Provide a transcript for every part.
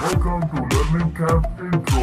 Welcome to Learning Camp Intro.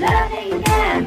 Learning Camp।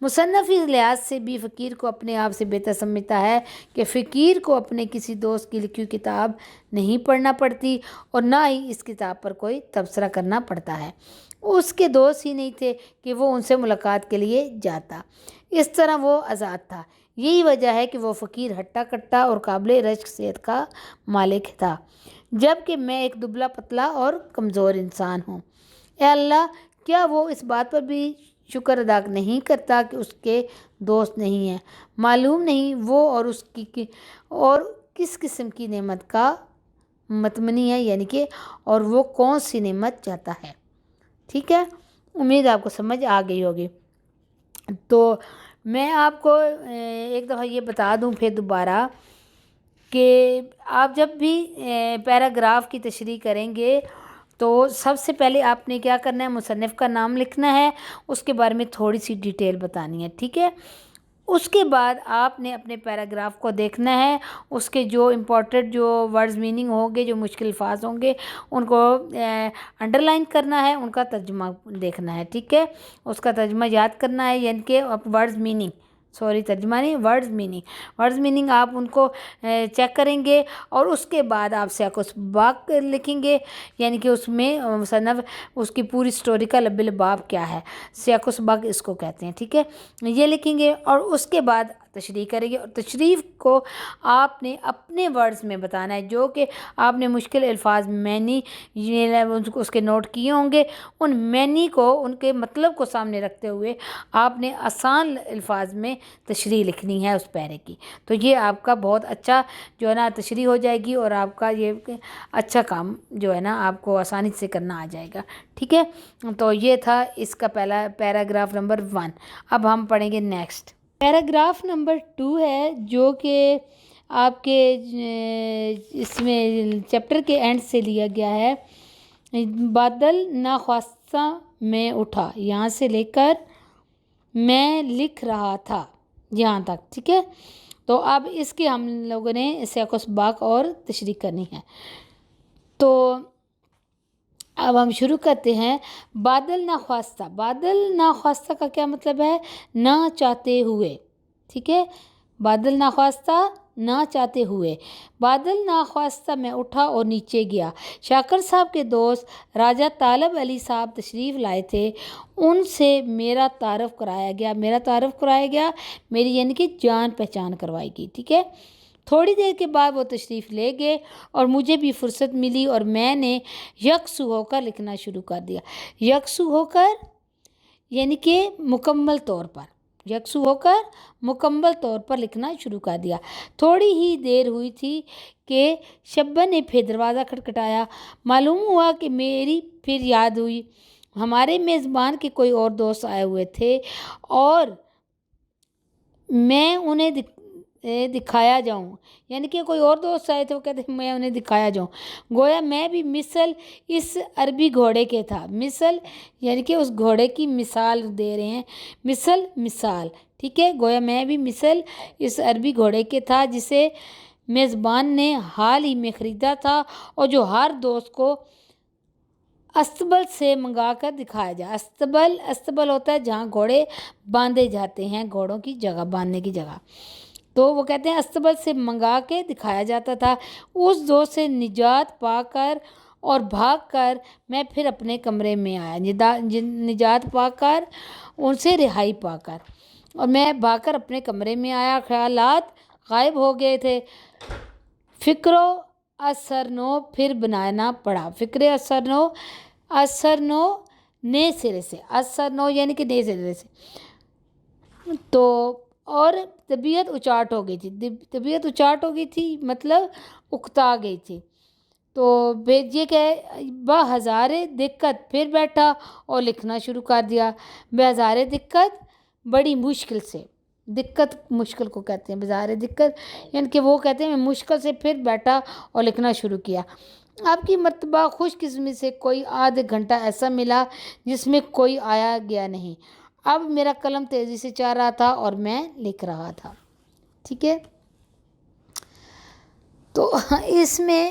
مصنف اس لحاظ سے بھی فقیر کو اپنے آپ سے بہتر سمجھتا ہے کہ فقیر کو اپنے کسی دوست کی لکھی ہوئی کتاب نہیں پڑھنا پڑتی اور نہ ہی اس کتاب پر کوئی تبصرہ کرنا پڑتا ہے۔ اس کے دوست ہی نہیں تھے کہ وہ ان سے ملاقات کے لیے جاتا، اس طرح وہ آزاد تھا۔ یہی وجہ ہے کہ وہ فقیر ہٹا کٹا اور قابل رشک صحت کا مالک تھا، جبکہ میں ایک دبلا پتلا اور کمزور انسان ہوں۔ اے اللہ، کیا وہ اس بات پر بھی شکر ادا نہیں کرتا کہ اس کے دوست نہیں ہیں؟ معلوم نہیں وہ اور کس قسم کی نعمت کا متمنی ہے، یعنی کہ اور وہ کون سی نعمت چاہتا ہے۔ ٹھیک ہے، امید آپ کو سمجھ آ گئی ہوگی۔ تو میں آپ کو ایک دفعہ یہ بتا دوں پھر دوبارہ کہ آپ جب بھی پیراگراف کی تشریح کریں گے تو سب سے پہلے آپ نے کیا کرنا ہے، مصنف کا نام لکھنا ہے، اس کے بارے میں تھوڑی سی ڈیٹیل بتانی ہے، ٹھیک ہے۔ اس کے بعد آپ نے اپنے پیراگراف کو دیکھنا ہے، اس کے جو امپورٹنٹ جو ورڈز میننگ ہوں گے، جو مشکل الفاظ ہوں گے، ان کو انڈر لائن کرنا ہے، ان کا ترجمہ دیکھنا ہے، ٹھیک ہے۔ اس کا ترجمہ یاد کرنا ہے، یعنی کہ ورڈز میننگ، ترجمہ نہیں، ورڈز میننگ آپ ان کو چیک کریں گے، اور اس کے بعد آپ سیاق و سباق لکھیں گے، یعنی کہ اس میں مصنف اس کی پوری سٹوری کا لب لباب کیا ہے، سیاق و سباق اس کو کہتے ہیں، ٹھیک ہے، یہ لکھیں گے، اور اس کے بعد تشریح کریں گے، اور تشریح کو آپ نے اپنے ورڈز میں بتانا ہے، جو کہ آپ نے مشکل الفاظ معنی اس کے نوٹ کیے ہوں گے، ان معنی کو، ان کے مطلب کو سامنے رکھتے ہوئے آپ نے آسان الفاظ میں تشریح لکھنی ہے اس پیرے کی۔ تو یہ آپ کا بہت اچھا جو ہے نا تشریح ہو جائے گی، اور آپ کا یہ اچھا کام جو ہے نا آپ کو آسانی سے کرنا آ جائے گا، ٹھیک ہے۔ تو یہ تھا اس کا پہلا پیراگراف نمبر 1۔ اب ہم پڑھیں گے نیکسٹ پیراگراف نمبر 2 ہے، جو کہ آپ کے اس میں چیپٹر کے اینڈ سے لیا گیا ہے۔ بادل ناخواستہ میں اٹھا، یہاں سے لے کر میں لکھ رہا تھا یہاں تک، ٹھیک ہے۔ تو اب اس کی ہم لوگوں نے سیاق و سباق اور تشریح کرنی ہے۔ تو اب ہم شروع کرتے ہیں۔ بادل ناخواستہ کا کیا مطلب ہے؟ نہ چاہتے ہوئے، ٹھیک ہے۔ بادل ناخواستہ، نہ چاہتے ہوئے۔ بادل ناخواستہ میں اٹھا اور نیچے گیا۔ شاکر صاحب کے دوست راجہ طالب علی صاحب تشریف لائے تھے، ان سے میرا تعارف کرایا گیا، میری یعنی کہ جان پہچان کروائی گئی، ٹھیک ہے۔ تھوڑی دیر کے بعد وہ تشریف لے گئے اور مجھے بھی فرصت ملی، اور میں نے یکسو ہو کر لکھنا شروع کر دیا۔ یکسو ہو کر یعنی کہ مکمل طور پر لکھنا شروع کر دیا۔ تھوڑی ہی دیر ہوئی تھی کہ شبن نے پھر دروازہ کھٹکھٹایا۔ معلوم ہوا کہ میری پھر یاد ہوئی، ہمارے میزبان کے کوئی اور دوست آئے ہوئے تھے اور میں انہیں دکھایا جاؤں، یعنی کہ کوئی اور دوست آئے تھے، وہ کہتے ہیں میں انہیں دکھایا جاؤں، گویا میں بھی مثل اس عربی گھوڑے کے تھا۔ مثل یعنی کہ اس گھوڑے کی مثال دے رہے ہیں، مثال، ٹھیک ہے۔ گویا میں بھی مثل اس عربی گھوڑے کے تھا جسے میزبان نے حال ہی میں خریدا تھا، اور جو ہر دوست کو استبل سے منگا کر دکھایا جائے۔ استبل ہوتا ہے جہاں گھوڑے باندھے جاتے ہیں، گھوڑوں کی جگہ، باندھنے کی جگہ، تو وہ کہتے ہیں استبل سے منگا کے دکھایا جاتا تھا۔ اس دوست سے نجات پا کر اور بھاگ کر میں پھر اپنے کمرے میں آیا، نجات پا کر، ان سے رہائی پا کر، اور میں بھاگ کر اپنے کمرے میں آیا۔ خیالات غائب ہو گئے تھے، فکر و اثرنو پھر بنانا پڑا۔ اثرنو نئے سرے سے، اثرنو یعنی کہ نئے سرے سے، تو اور طبیعت اچاٹ ہو گئی تھی، مطلب اکتا گئی تھی۔ تو یہ کہ بہزارے دقت پھر بیٹھا اور لکھنا شروع کر دیا۔ بہزارے دقت بڑی مشکل سے، دقت مشکل کو کہتے ہیں، بہزارے دقت یعنی کہ وہ کہتے ہیں میں مشکل سے پھر بیٹھا اور لکھنا شروع کیا۔ اب کی مرتبہ خوش قسمی سے کوئی آدھا گھنٹہ ایسا ملا جس میں کوئی آیا گیا نہیں۔ اب میرا قلم تیزی سے چل رہا تھا اور میں لکھ رہا تھا، ٹھیک ہے۔ تو اس میں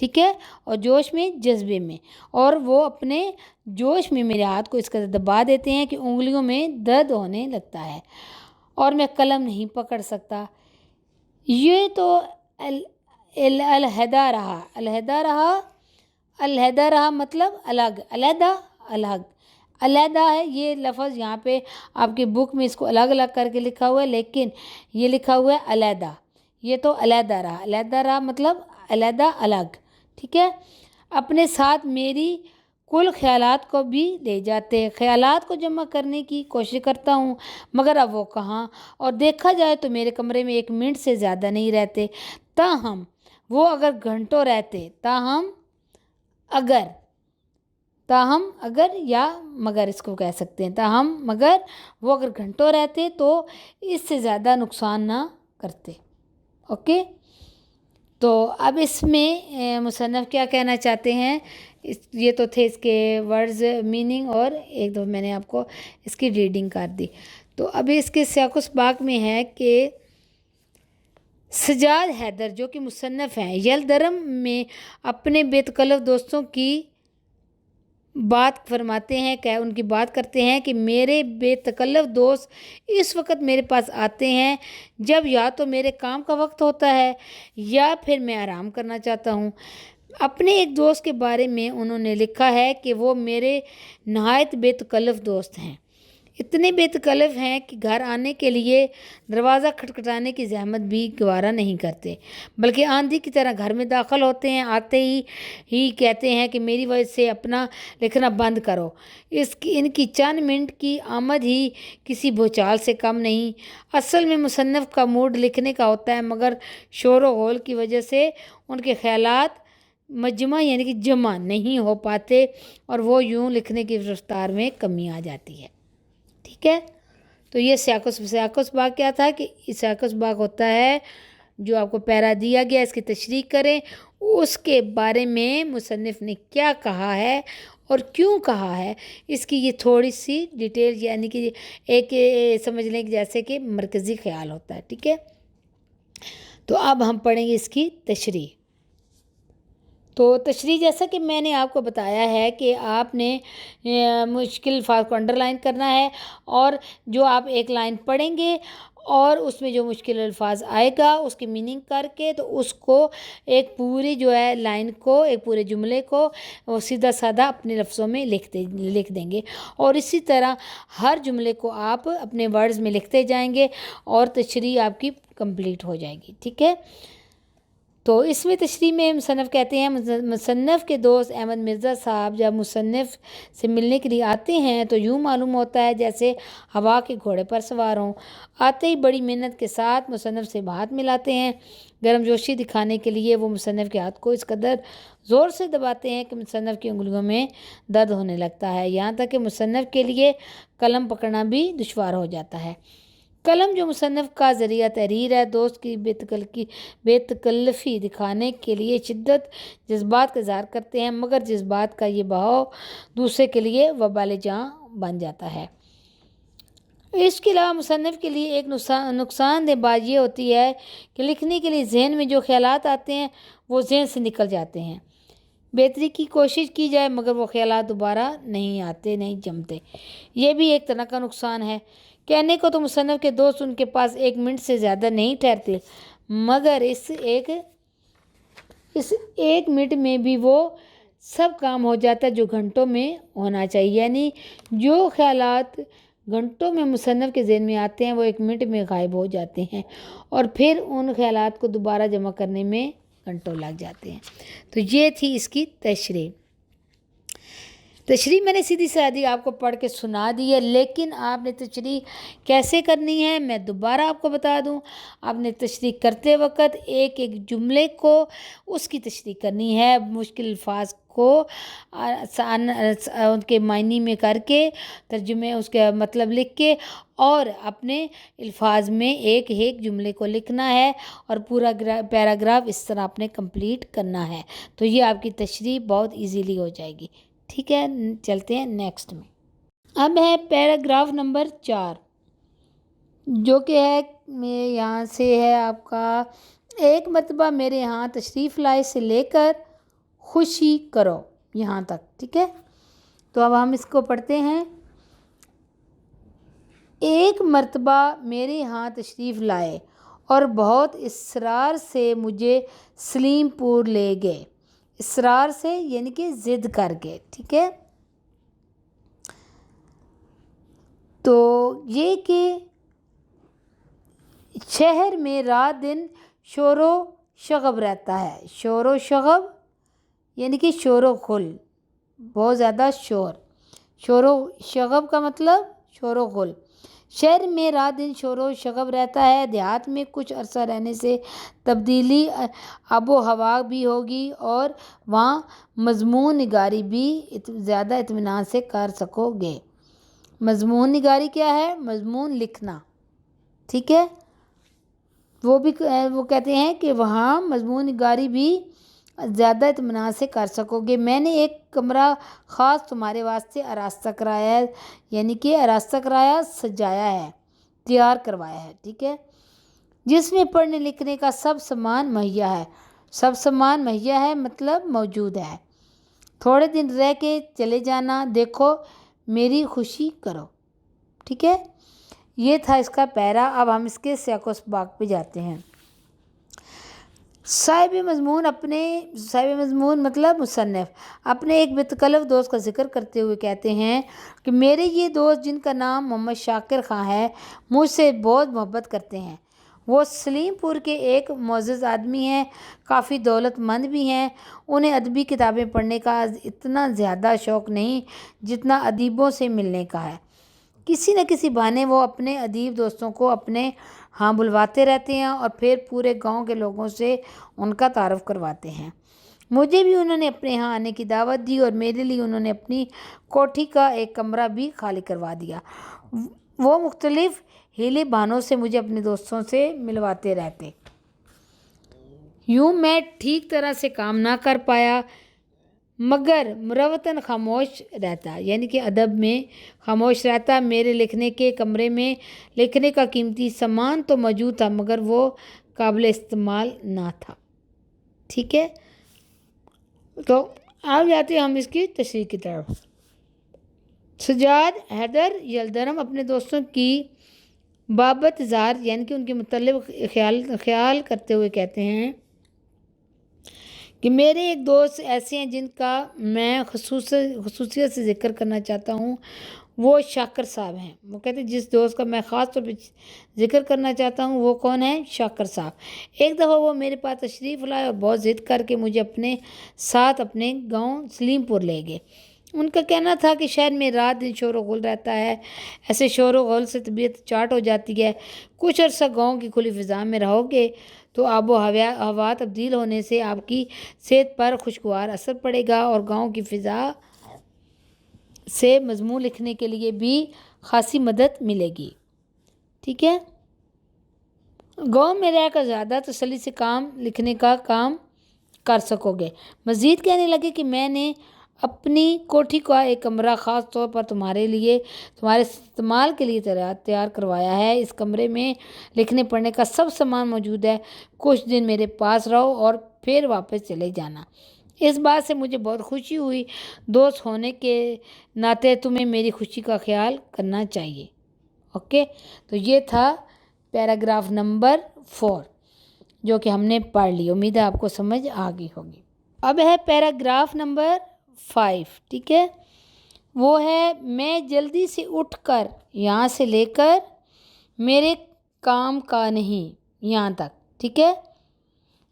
ٹھیک ہے، اور جوش میں جذبے میں، اور وہ اپنے جوش میں میرے ہاتھ کو اس قدر دبا دیتے ہیں کہ انگلیوں میں درد ہونے لگتا ہے اور میں قلم نہیں پکڑ سکتا۔ یہ تو علیحدہ رہا، علیحدہ رہا، علیحدہ رہا مطلب الگ، علیحدہ، الگ، علیحدہ ہے یہ لفظ، یہاں پہ آپ کی بک میں اس کو الگ الگ کر کے لکھا ہوا ہے، لیکن یہ لکھا ہوا ہے علیحدہ۔ یہ تو علیحدہ رہا، علیحدہ رہا مطلب علیحدہ، الگ، ٹھیک ہے۔ اپنے ساتھ میری کل خیالات کو بھی لے جاتے، خیالات کو جمع کرنے کی کوشش کرتا ہوں مگر اب وہ کہاں، اور دیکھا جائے تو میرے کمرے میں 1 منٹ سے زیادہ نہیں رہتے، تاہم وہ اگر گھنٹوں رہتے، تاہم اگر یا مگر اس کو کہہ سکتے ہیں، تاہم مگر وہ اگر گھنٹوں رہتے تو اس سے زیادہ نقصان نہ کرتے۔ اوکے، تو اب اس میں مصنف کیا کہنا چاہتے ہیں، یہ تو تھے اس کے ورڈز، میننگ، اور ایک دفعہ میں نے آپ کو اس کی ریڈنگ کر دی۔ تو اب اس کے سیاق و سباق میں ہے کہ سجاد حیدر جو کہ مصنف ہیں، یلدرم میں اپنے بے تکلف دوستوں کی بات فرماتے ہیں، ان کی بات کرتے ہیں کہ میرے بے تکلف دوست اس وقت میرے پاس آتے ہیں جب یا تو میرے کام کا وقت ہوتا ہے یا پھر میں آرام کرنا چاہتا ہوں۔ اپنے ایک دوست کے بارے میں انہوں نے لکھا ہے کہ وہ میرے نہایت بے تکلف دوست ہیں، اتنے بے تکلف ہیں کہ گھر آنے کے لیے دروازہ کھٹکھٹانے کی زحمت بھی گوارا نہیں کرتے، بلکہ آندھی کی طرح گھر میں داخل ہوتے ہیں، آتے ہی کہتے ہیں کہ میری وجہ سے اپنا لکھنا بند کرو۔ ان کی چند منٹ کی آمد ہی کسی بھوچال سے کم نہیں۔ اصل میں مصنف کا موڈ لکھنے کا ہوتا ہے مگر شور و غول کی وجہ سے ان کے خیالات مجمع یعنی کہ جمع نہیں ہو پاتے اور وہ یوں لکھنے کی رفتار میں کمی آ جاتی ہے، ٹھیک ہے۔ تو یہ سیاق و سباق کیا تھا کہ سیاق و سباق ہوتا ہے جو آپ کو پیرا دیا گیا، اس کی تشریح کریں، اس کے بارے میں مصنف نے کیا کہا ہے اور کیوں کہا ہے، اس کی یہ تھوڑی سی ڈیٹیل، یعنی کہ ایک سمجھ لیں کہ جیسے کہ مرکزی خیال ہوتا ہے، ٹھیک ہے۔ تو اب ہم پڑھیں گے اس کی تشریح۔ تو تشریح جیسا کہ میں نے آپ کو بتایا ہے کہ آپ نے مشکل الفاظ کو انڈر لائن کرنا ہے، اور جو آپ ایک لائن پڑھیں گے اور اس میں جو مشکل الفاظ آئے گا اس کی میننگ کر کے تو اس کو ایک پوری جو ہے لائن کو، ایک پورے جملے کو وہ سیدھا سادہ اپنے لفظوں میں لکھ دیں گے، اور اسی طرح ہر جملے کو آپ اپنے ورڈز میں لکھتے جائیں گے اور تشریح آپ کی کمپلیٹ ہو جائے گی، ٹھیک ہے۔ تو اس میں تشریح میں مصنف کہتے ہیں، مصنف کے دوست احمد مرزا صاحب جب مصنف سے ملنے کے لیے آتے ہیں تو یوں معلوم ہوتا ہے جیسے ہوا کے گھوڑے پر سوار ہوں۔ آتے ہی بڑی محنت کے ساتھ مصنف سے ہاتھ ملاتے ہیں، گرم جوشی دکھانے کے لیے وہ مصنف کے ہاتھ کو اس قدر زور سے دباتے ہیں کہ مصنف کی انگلیوں میں درد ہونے لگتا ہے، یہاں تک کہ مصنف کے لیے قلم پکڑنا بھی دشوار ہو جاتا ہے۔ قلم جو مصنف کا ذریعہ تحریر ہے، دوست کی بے تکلفی دکھانے کے لیے شدت جذبات کا اظہار کرتے ہیں، مگر جذبات کا یہ بہاؤ دوسرے کے لیے وبال جاں بن جاتا ہے۔ اس کے علاوہ مصنف کے لیے ایک نقصان دہ بات یہ ہوتی ہے کہ لکھنے کے لیے ذہن میں جو خیالات آتے ہیں وہ ذہن سے نکل جاتے ہیں، بہتری کی کوشش کی جائے مگر وہ خیالات دوبارہ نہیں آتے، نہیں جمتے، یہ بھی ایک طرح کا نقصان ہے۔ کہنے کو تو مصنف کے دوست ان کے پاس 1 منٹ سے زیادہ نہیں ٹھہرتے، مگر اس ایک منٹ میں بھی وہ سب کام ہو جاتا ہے جو گھنٹوں میں ہونا چاہیے، یعنی جو خیالات گھنٹوں میں مصنف کے ذہن میں آتے ہیں وہ 1 منٹ میں غائب ہو جاتے ہیں، اور پھر ان خیالات کو دوبارہ جمع کرنے میں گھنٹوں لگ جاتے ہیں۔ تو یہ تھی اس کی تشریح میں نے سیدھی سادھی آپ کو پڑھ کے سنا دی ہے، لیکن آپ نے تشریح کیسے کرنی ہے میں دوبارہ آپ کو بتا دوں۔ آپ نے تشریح کرتے وقت ایک جملے کو اس کی تشریح کرنی ہے، مشکل الفاظ کو ان کے معنی میں کر کے ترجمے اس کا مطلب لکھ کے اور اپنے الفاظ میں ایک جملے کو لکھنا ہے اور پورا پیراگراف اس طرح آپ نے کمپلیٹ کرنا ہے، تو یہ آپ کی تشریح بہت ایزیلی ہو جائے گی، ٹھیک ہے۔ چلتے ہیں نیکسٹ میں۔ اب ہے پیراگراف نمبر 4 جو کہ ہے یہاں سے ہے آپ کا، ایک مرتبہ میرے ہاں تشریف لائے سے لے کر خوشی کرو, یہاں تک. ٹھیک ہے, تو اب ہم اس کو پڑھتے ہیں. ایک مرتبہ میرے ہاں تشریف لائے اور بہت اصرار سے مجھے سلیم پور لے گئے. اصرار سے یعنی کہ ضد کر کے. ٹھیک ہے, تو یہ کہ شہر میں رات دن شور و شغب رہتا ہے. شور و شغب یعنی کہ شور و غل, بہت زیادہ شور. شور و شغب کا مطلب شور و غل. شہر میں رات دن شور و شغب رہتا ہے. دیہات میں کچھ عرصہ رہنے سے تبدیلی آب و ہوا بھی ہوگی اور وہاں مضمون نگاری بھی زیادہ اطمینان سے کر سکو گے. مضمون نگاری کیا ہے؟ مضمون لکھنا. ٹھیک ہے, وہ کہتے ہیں کہ وہاں مضمون نگاری بھی زیادہ اطمینان سے کر سکو گے. میں نے ایک کمرہ خاص تمہارے واسطے آراستہ کرایا ہے, یعنی کہ آراستہ کرایا, سجایا ہے, تیار کروایا ہے. ٹھیک ہے, جس میں پڑھنے لکھنے کا سب سامان مہیا ہے. سب سامان مہیا ہے مطلب موجود ہے. تھوڑے دن رہ کے چلے جانا, دیکھو میری خوشی کرو. ٹھیک ہے, یہ تھا اس کا پیرا. اب ہم اس کے سیاق و سباق پہ جاتے ہیں. صاحب مضمون مطلب مصنف اپنے ایک متکلف دوست کا ذکر کرتے ہوئے کہتے ہیں کہ میرے یہ دوست جن کا نام محمد شاکر خان ہے مجھ سے بہت محبت کرتے ہیں. وہ سلیم پور کے ایک معزز آدمی ہیں, کافی دولت مند بھی ہیں. انہیں ادبی کتابیں پڑھنے کا اتنا زیادہ شوق نہیں جتنا ادیبوں سے ملنے کا ہے. کسی نہ کسی بہانے وہ اپنے ادیب دوستوں کو اپنے ہاں بلواتے رہتے ہیں اور پھر پورے گاؤں کے لوگوں سے ان کا تعارف کرواتے ہیں. مجھے بھی انہوں نے اپنے ہاں آنے کی دعوت دی اور میرے لیے انہوں نے اپنی کوٹھی کا ایک کمرہ بھی خالی کروا دیا. وہ مختلف ہیلے بہانوں سے مجھے اپنے دوستوں سے ملواتے رہتے. یوں میں ٹھیک طرح سے کام نہ کر پایا مگر مروتاً خاموش رہتا, یعنی کہ ادب میں خاموش رہتا. میرے لکھنے کے کمرے میں لکھنے کا قیمتی سامان تو موجود تھا مگر وہ قابل استعمال نہ تھا. ٹھیک ہے, تو اب جاتے ہم اس کی تشریح کی طرف. سجاد حیدر یلدرم اپنے دوستوں کی بابت اظہار یعنی کہ ان کے متعلق خیال کرتے ہوئے کہتے ہیں کہ میرے ایک دوست ایسے ہیں جن کا میں خصوصیت سے ذکر کرنا چاہتا ہوں, وہ شاکر صاحب ہیں. وہ کہتے ہیں جس دوست کا میں خاص طور پہ ذکر کرنا چاہتا ہوں وہ کون ہے؟ شاکر صاحب. ایک دفعہ وہ میرے پاس تشریف لائے اور بہت ضد کر کے مجھے اپنے ساتھ اپنے گاؤں سلیم پور لے گئے. ان کا کہنا تھا کہ شہر میں رات دن شور و غل رہتا ہے. ایسے شور و غل سے طبیعت چاٹ ہو جاتی ہے. کچھ عرصہ گاؤں کی کھلی فضا میں رہو گے تو آب و ہوا تبدیل ہونے سے آپ کی صحت پر خوشگوار اثر پڑے گا اور گاؤں کی فضا سے مضمون لکھنے کے لیے بھی خاصی مدد ملے گی. ٹھیک ہے, گاؤں میں رہ کر زیادہ تسلی سے لکھنے کا کام کر سکو گے. مزید کہنے لگے کہ میں نے اپنی کوٹھی کا ایک کمرہ خاص طور پر تمہارے استعمال کے لیے تیار کروایا ہے. اس کمرے میں لکھنے پڑھنے کا سب سامان موجود ہے. کچھ دن میرے پاس رہو اور پھر واپس چلے جانا. اس بات سے مجھے بہت خوشی ہوئی. دوست ہونے کے ناطے تمہیں میری خوشی کا خیال کرنا چاہیے. اوکے, تو یہ تھا پیراگراف نمبر 4 جو کہ ہم نے پڑھ لی. امید ہے آپ کو سمجھ آ گئی ہوگی. اب ہے پیراگراف نمبر 5. ٹھیک ہے, وہ ہے میں جلدی سے اٹھ کر یہاں سے لے کر میرے کام کا نہیں یہاں تک. ٹھیک ہے,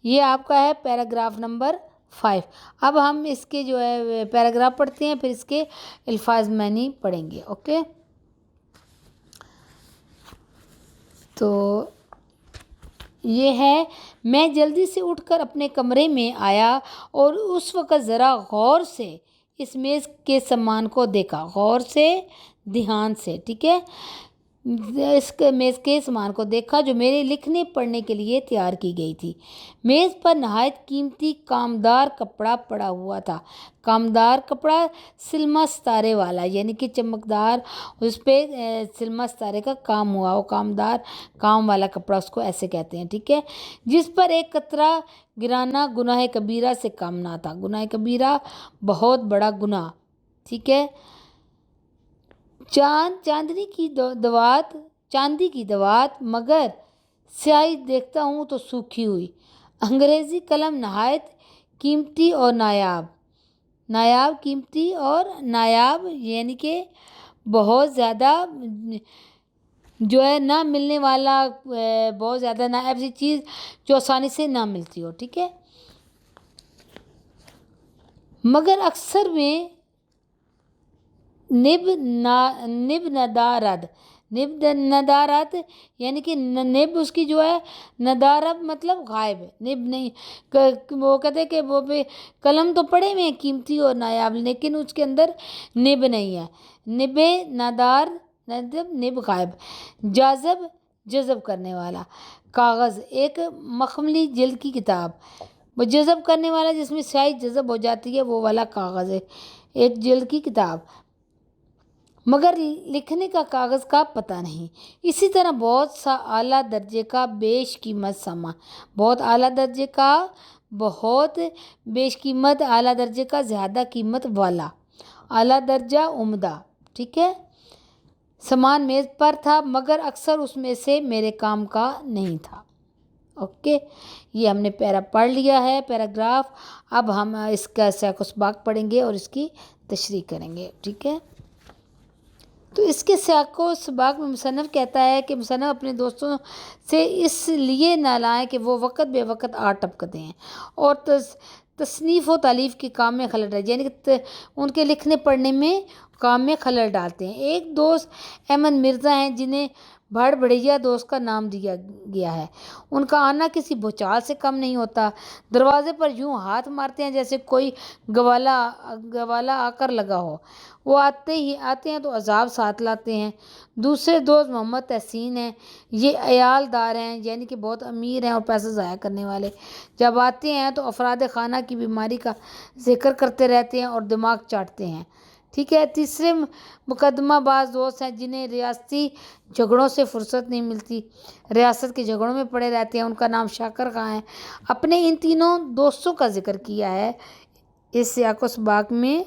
یہ آپ کا ہے پیراگراف نمبر 5. اب ہم اس کے جو ہے پیراگراف پڑھتے ہیں, پھر اس کے الفاظ معنی پڑھیں گے. اوکے, تو یہ ہے میں جلدی سے اٹھ کر اپنے کمرے میں آیا اور اس وقت ذرا غور سے اس میز کے سامان کو دیکھا. غور سے, دھیان سے. ٹھیک ہے, اس میز کے سامان کو دیکھا جو میرے لکھنے پڑھنے کے لیے تیار کی گئی تھی. میز پر نہایت قیمتی کامدار کپڑا پڑا ہوا تھا. کامدار کپڑا سلما ستارے والا یعنی کہ چمکدار, اس پہ سلما ستارے کا کام ہوا. وہ کامدار کام والا کپڑا اس کو ایسے کہتے ہیں. ٹھیک ہے, جس پر ایک قطرہ گرانا گناہ کبیرہ سے کم نہ تھا. گناہ کبیرہ بہت بڑا گناہ. ٹھیک ہے. چاندی کی دوات مگر سیاہی دیکھتا ہوں تو سوکھی ہوئی. انگریزی قلم نہایت قیمتی اور نایاب یعنی کہ بہت زیادہ جو ہے نہ ملنے والا، بہت زیادہ نایاب ایسی چیز جو آسانی سے نہ ملتی ہو. ٹھیک ہے. مگر اکثر میں نب ندارت یعنی کہ نب اس کی جو ہے ندارت مطلب غائب ہے. نب نہیں، وہ کہتے ہیں کہ وہ قلم تو پڑے ہوئے ہیں قیمتی اور نایاب لیکن اس کے اندر نب نہیں ہے. نب ندار نب غائب. جذب کرنے والا کاغذ ایک مخملی جلد کی کتاب. وہ جذب کرنے والا جس میں سیاہی جذب ہو جاتی ہے وہ والا کاغذ ہے، ایک جلد کی کتاب. مگر لکھنے کا کاغذ کا پتہ نہیں. اسی طرح بہت سا اعلیٰ درجے کا بیش قیمت سامان، بہت اعلیٰ درجے کا، بہت بیش قیمت، اعلیٰ درجے کا زیادہ قیمت والا، اعلیٰ درجہ عمدہ. ٹھیک ہے. سامان میز پر تھا مگر اکثر اس میں سے میرے کام کا نہیں تھا. اوکے. یہ ہم نے پیرا پڑھ لیا ہے پیراگراف. اب ہم اس کا سیاق و سباق پڑھیں گے اور اس کی تشریح کریں گے. ٹھیک ہے. تو اس کے سیاق و سباق میں مصنف کہتا ہے کہ مصنف اپنے دوستوں سے اس لیے نالائیں کہ وہ وقت بے وقت آ ٹپکتے ہیں اور تصنیف و تالیف کے کام میں خلل ڈالتے ہیں، یعنی کہ ان کے لکھنے پڑھنے میں کام میں خلل ڈالتے ہیں. ایک دوست احمد مرزا ہیں جنہیں بھڑیا دوست کا نام دیا گیا ہے. ان کا آنا کسی بھوچال سے کم نہیں ہوتا. دروازے پر یوں ہاتھ مارتے ہیں جیسے کوئی گوالا آ کر لگا ہو. وہ آتے ہیں تو عذاب ساتھ لاتے ہیں. دوسرے دوست محمد تحسین ہیں. یہ عیال دار ہیں یعنی کہ بہت امیر ہیں اور پیسہ ضائع کرنے والے. جب آتے ہیں تو افراد خانہ کی بیماری کا ذکر کرتے رہتے ہیں اور دماغ چاٹتے ہیں. ٹھیک ہے. تیسرے مقدمہ باز دوست ہیں جنہیں ریاستی جھگڑوں سے فرصت نہیں ملتی، ریاست کے جھگڑوں میں پڑے رہتے ہیں. ان کا نام شاکر خان ہے. اپنے ان تینوں دوستوں کا ذکر کیا ہے. اس سیاق و سباق میں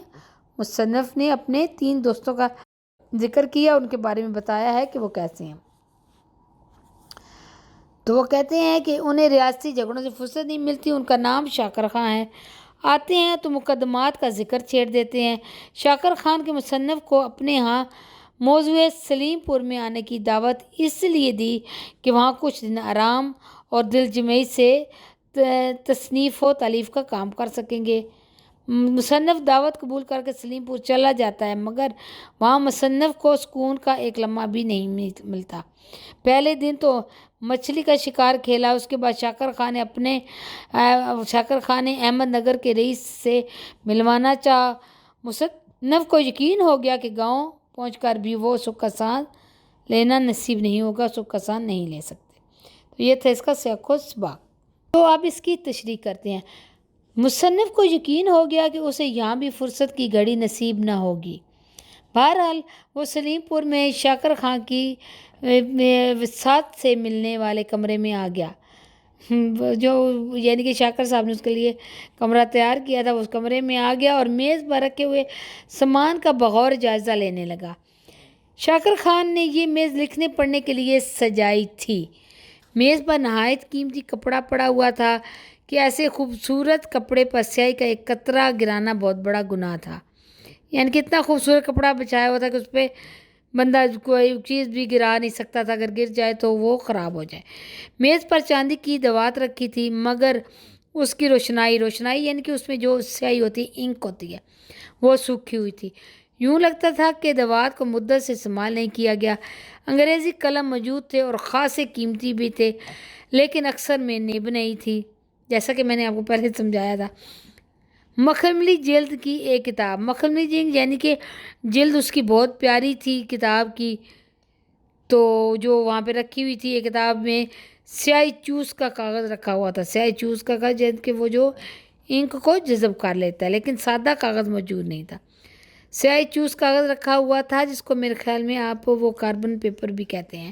مصنف نے اپنے 3 دوستوں کا ذکر کیا، ان کے بارے میں بتایا ہے کہ وہ کیسے ہیں. تو وہ کہتے ہیں کہ انہیں ریاستی جھگڑوں سے فرصت نہیں ملتی. ان کا نام شاکر خان ہے. آتے ہیں تو مقدمات کا ذکر چھیڑ دیتے ہیں. شاکر خان کے مصنف کو اپنے ہاں موضوع سلیم پور میں آنے کی دعوت اس لیے دی کہ وہاں کچھ دن آرام اور دل جمعی سے تصنیف و تالیف کا کام کر سکیں گے. مصنف دعوت قبول کر کے سلیم پور چلا جاتا ہے مگر وہاں مصنف کو سکون کا ایک لمحہ بھی نہیں ملتا. پہلے دن تو مچھلی کا شکار کھیلا. اس کے بعد شاکر خان نے احمد نگر کے رئیس سے ملوانا چاہا. مصنف کو یقین ہو گیا کہ گاؤں پہنچ کر بھی وہ سکھ کا سانس لینا نصیب نہیں ہوگا، سکھ کا سانس نہیں لے سکتے. تو یہ تھا اس کا سیاق و سباق. تو اب اس کی تشریح کرتے ہیں. مصنف کو یقین ہو گیا کہ اسے یہاں بھی فرصت کی گھڑی نصیب نہ ہوگی. بہرحال وہ سلیم پور میں شاکر خان کی وسعت سے ملنے والے کمرے میں آ گیا، جو یعنی کہ شاکر صاحب نے اس کے لیے کمرہ تیار کیا تھا. اس کمرے میں آ گیا اور میز پر رکھے ہوئے سامان کا بغور جائزہ لینے لگا. شاکر خان نے یہ میز لکھنے پڑھنے کے لیے سجائی تھی. میز پر نہایت قیمتی کپڑا پڑا ہوا تھا کہ ایسے خوبصورت کپڑے پر سیاہی کا ایک قطرہ گرانا بہت بڑا گناہ تھا. یعنی کہ اتنا خوبصورت کپڑا بچھایا ہوا تھا کہ اس پہ بندہ کوئی چیز بھی گرا نہیں سکتا تھا، اگر گر جائے تو وہ خراب ہو جائے. میز پر چاندی کی دوات رکھی تھی مگر اس کی روشنائی یعنی کہ اس میں جو سیاہی ہوتی ہے، انک ہوتی ہے، وہ سوکھی ہوئی تھی. یوں لگتا تھا کہ دوات کو مدت سے استعمال نہیں کیا گیا. انگریزی قلم موجود تھے اور خاصے قیمتی بھی تھے لیکن اکثر میں نب نہیں تھی، جیسا کہ میں نے آپ کو پہلے سمجھایا تھا. مخملی جلد کی ایک کتاب، مخملی جلد یعنی کہ جلد اس کی بہت پیاری تھی کتاب کی، تو جو وہاں پہ رکھی ہوئی تھی. ایک کتاب میں سیاہی چوس کا کاغذ رکھا ہوا تھا. سیاہی چوس کا کاغذ جلد کہ وہ جو انک کو جذب کر لیتا ہے، لیکن سادہ کاغذ موجود نہیں تھا. سیاہی چوس کاغذ رکھا ہوا تھا جس کو میرے خیال میں آپ وہ کاربن پیپر بھی کہتے ہیں.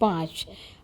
5।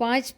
5